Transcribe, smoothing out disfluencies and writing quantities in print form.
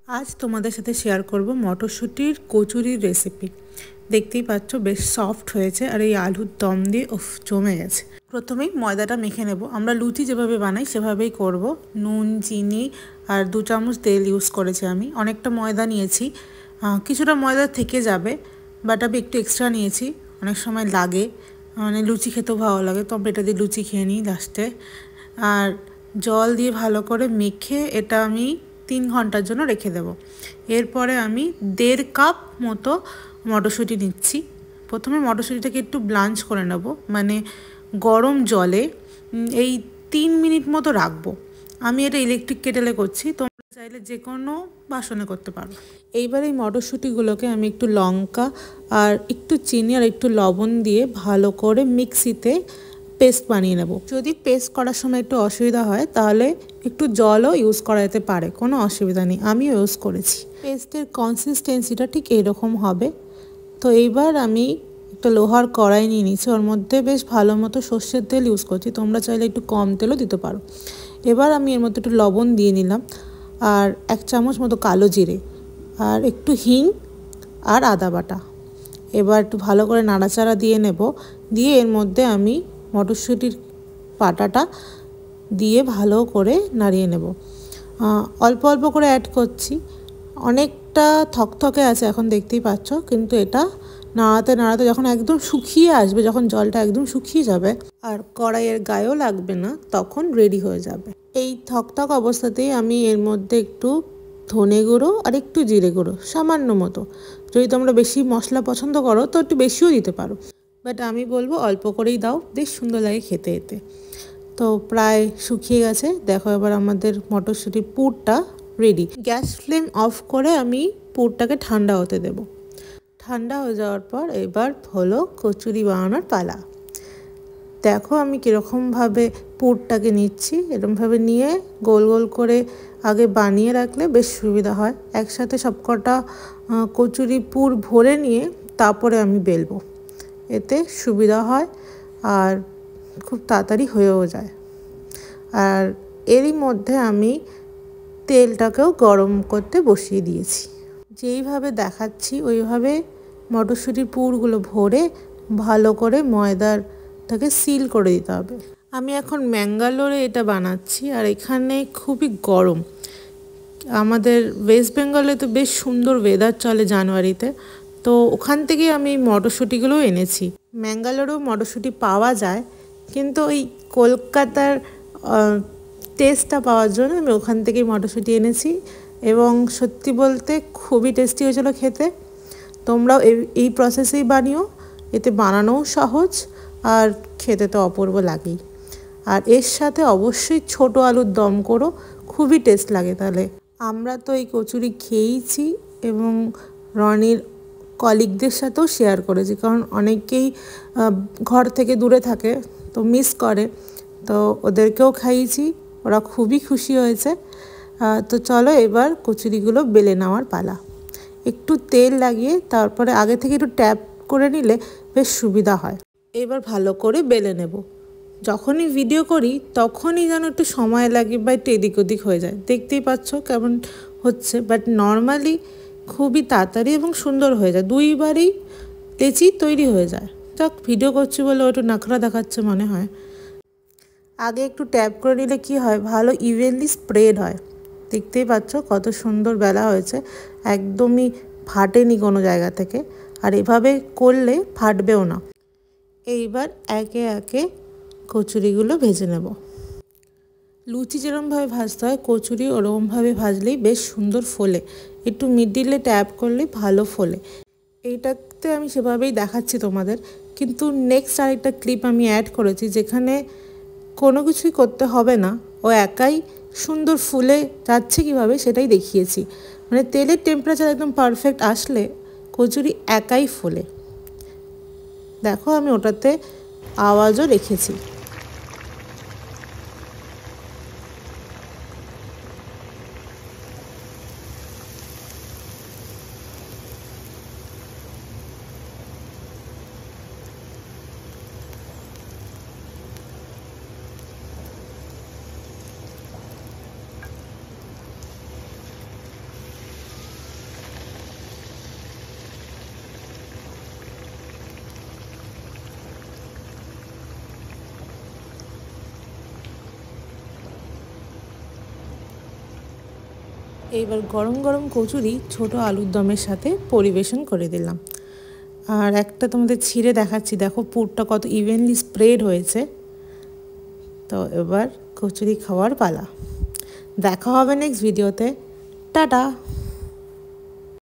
আজ তোমাদের সাথে শেয়ার করব মটরশুঁটির কচুরির রেসিপি। দেখতেই পাচ্ছ বেশ সফট হয়েছে আর এই আলুর দম দিয়ে জমে গেছে। প্রথমেই ময়দাটা মেখে নেব। আমরা লুচি যেভাবে বানাই সেভাবেই করব। নুন, চিনি আর 2 চামচ তেল ইউজ করেছি আমি। অনেকটা ময়দা নিয়েছি, কিছুটা ময়দা থেকে যাবে, বাট আমি একটু এক্সট্রা নিয়েছি। অনেক সময় লাগে, মানে লুচি খেতেও ভালো লাগে, তো আমরা এটা দিয়ে লুচি খেয়ে নিই লাস্টে। আর জল দিয়ে ভালো করে মেখে এটা আমি 3 ঘন্টার জন্য রেখে দেব। এরপরে আমি 1.5 কাপ মতো মটরশুঁটি নিচ্ছি। প্রথমে মটরশুঁটিটাকে একটু ব্লাঞ্চ করে নেব, মানে গরম জলে এই 3 মিনিট মতো রাখবো। আমি এটা ইলেকট্রিক কেটেলে করছি, তোমরা চাইলে যে কোনো বাসনে করতে পারো। এইবার এই মটরশুঁটিগুলোকে আমি একটু লঙ্কা আর একটু চিনি আর একটু লবণ দিয়ে ভালো করে মিক্সিতে পেস্ট বানিয়ে নেব। যদি পেস্ট করার সময় একটু অসুবিধা হয় তাহলে একটু জলও ইউজ করা যেতে পারে, কোনো অসুবিধা নেই, আমিও ইউজ করেছি। পেস্টের কনসিস্টেন্সিটা ঠিক এরকম হবে। তো এইবার আমি একটা লোহার কড়াই নিয়ে নিচ্ছি, ওর মধ্যে বেশ ভালো মতো সর্ষের তেল ইউজ করছি, তোমরা চাইলে একটু কম তেলও দিতে পারো। এবার আমি এর মধ্যে একটু লবণ দিয়ে নিলাম আর 1 চামচ মতো কালো জিরে আর একটু হিং আর আদা বাটা। এবার একটু ভালো করে নাড়াচাড়া দিয়ে নেব। দিয়ে এর মধ্যে আমি মটরশুঁটির পাটাটা দিয়ে ভালো করে নাড়িয়ে নেব। অল্প অল্প করে অ্যাড করছি, অনেকটা থকথকে আছে এখন দেখতেই পাচ্ছ, কিন্তু এটা নাড়াতে নাড়াতে যখন একদম শুকিয়ে আসবে, যখন জলটা একদম শুকিয়ে যাবে আর কড়াইয়ের গায়েও লাগবে না, তখন রেডি হয়ে যাবে। এই থকথক অবস্থাতেই আমি এর মধ্যে একটু ধনে গুঁড়ো আর একটু জিরে গুঁড়ো সামান্য মতো, যদি তোমরা বেশি মশলা পছন্দ করো তো একটু বেশিও দিতে পারো, বাট আমি বলবো অল্প করেই দাও, বেশ সুন্দর লাগে খেতে এতে। তো প্রায় শুকিয়ে গেছে, দেখো এবার আমাদের মটরশুঁটির পুরটা রেডি। গ্যাস ফ্লেম অফ করে আমি পুরটাকে ঠান্ডা হতে দেব। ঠান্ডা হয়ে যাওয়ার পর এবার হলো কচুরি বানানোর পালা। দেখো আমি কীরকমভাবে পুরটাকে নিচ্ছি, এরকমভাবে নিয়ে গোল গোল করে আগে বানিয়ে রাখলে বেশ সুবিধা হয়। একসাথে সবকটা কচুরি পুর ভরে নিয়ে তারপরে আমি বেলবো, এতে সুবিধা হয় আর খুব তাড়াতাড়ি হয়েও যায়। আর এরই মধ্যে আমি তেলটাকেও গরম করতে বসিয়ে দিয়েছি। যেইভাবে দেখাচ্ছি ওইভাবে মটরশুঁটির পুরগুলো ভরে ভালো করে ময়দাটাকে সিল করে দিতে হবে। আমি এখন ম্যাঙ্গালোরে এটা বানাচ্ছি আর এখানে খুবই গরম। আমাদের ওয়েস্ট বেঙ্গলে তো বেশ সুন্দর ওয়েদার চলে জানুয়ারিতে, তো ওখান থেকে আমি মটরশুঁটিগুলোও এনেছি। ম্যাঙ্গালোরেও মটরশুঁটি পাওয়া যায়, কিন্তু ওই কলকাতার টেস্টটা পাওয়ার জন্য আমি ওখান থেকেই মটরশুঁটি এনেছি এবং সত্যি বলতে খুবই টেস্টি হয়েছিল খেতে। তোমরাও এই প্রসেসেই বানিও, এতে বানানোও সহজ আর খেতে তো অপূর্ব লাগেই। আর এর সাথে অবশ্যই ছোট আলুর দম করো, খুবই টেস্ট লাগে। তাহলে আমরা তো এই কচুরি খেয়েইছি এবং রনির কলিগদের সাথেও শেয়ার করেছি, কারণ অনেকেই ঘর থেকে দূরে থাকে তো মিস করে, তো ওদেরকেও খাইয়েছি, ওরা খুবই খুশি হয়েছে। তো চলো এবার কচুরিগুলো বেলে নেওয়ার পালা। একটু তেল লাগিয়ে তারপরে আগে থেকে একটু ট্যাপ করে নিলে বেশ সুবিধা হয়। এবার ভালো করে বেলে নেব। যখনই ভিডিও করি তখনই যেন একটু সময় লাগে বা একটু এদিক ওদিক হয়ে যায়, দেখতেই পাচ্ছ কেমন হচ্ছে, বাট নর্মালি খুবই তাড়াতাড়ি এবং সুন্দর হয়ে যায়, 2বারই লেচি তৈরি হয়ে যায়। যাক, ভিডিও করছি বলে একটু নাখরা দেখাচ্ছে মনে হয়। আগে একটু ট্যাপ করে নিলে কি হয়, ভালো ইভেনলি স্প্রেড হয়। দেখতেই পাচ্ছ কত সুন্দর বেলা হয়েছে, একদমই ফাটেনি কোনো জায়গা থেকে, আর এভাবে করলে ফাটবেও না। এইবার একে একে কচুরিগুলো ভেজে নেব। লুচি যেরকমভাবে ভাজতে হয় কচুরি ওরকমভাবে ভাজলেই বেশ সুন্দর ফোলে, একটু মিডিলে ট্যাপ করলে ভালো ফোলে। এইটাতে আমি সেভাবেই দেখাচ্ছি তোমাদের, কিন্তু নেক্সট আরেকটা ক্লিপ আমি অ্যাড করেছি যেখানে কোনো কিছুই করতে হবে না, ও একাই সুন্দর ফুলে যাচ্ছে কীভাবে সেটাই দেখিয়েছি। মানে তেলের টেম্পারেচার একদম পারফেক্ট আসলে কচুরি একাই ফোলে। দেখো আমি ওটাতে আওয়াজও রেখেছি। এইবার গরম গরম কচুরি ছোট আলুর দমের সাথে পরিবেশন করে দিলাম। আর একটা তোমাদের ছিঁড়ে দেখাচ্ছি, দেখো পুরটা কত ইভেনলি স্প্রেড হয়েছে। তো এবার কচুরি খাওয়ার পালা। দেখা হবে নেক্সট ভিডিওতে। টাটা।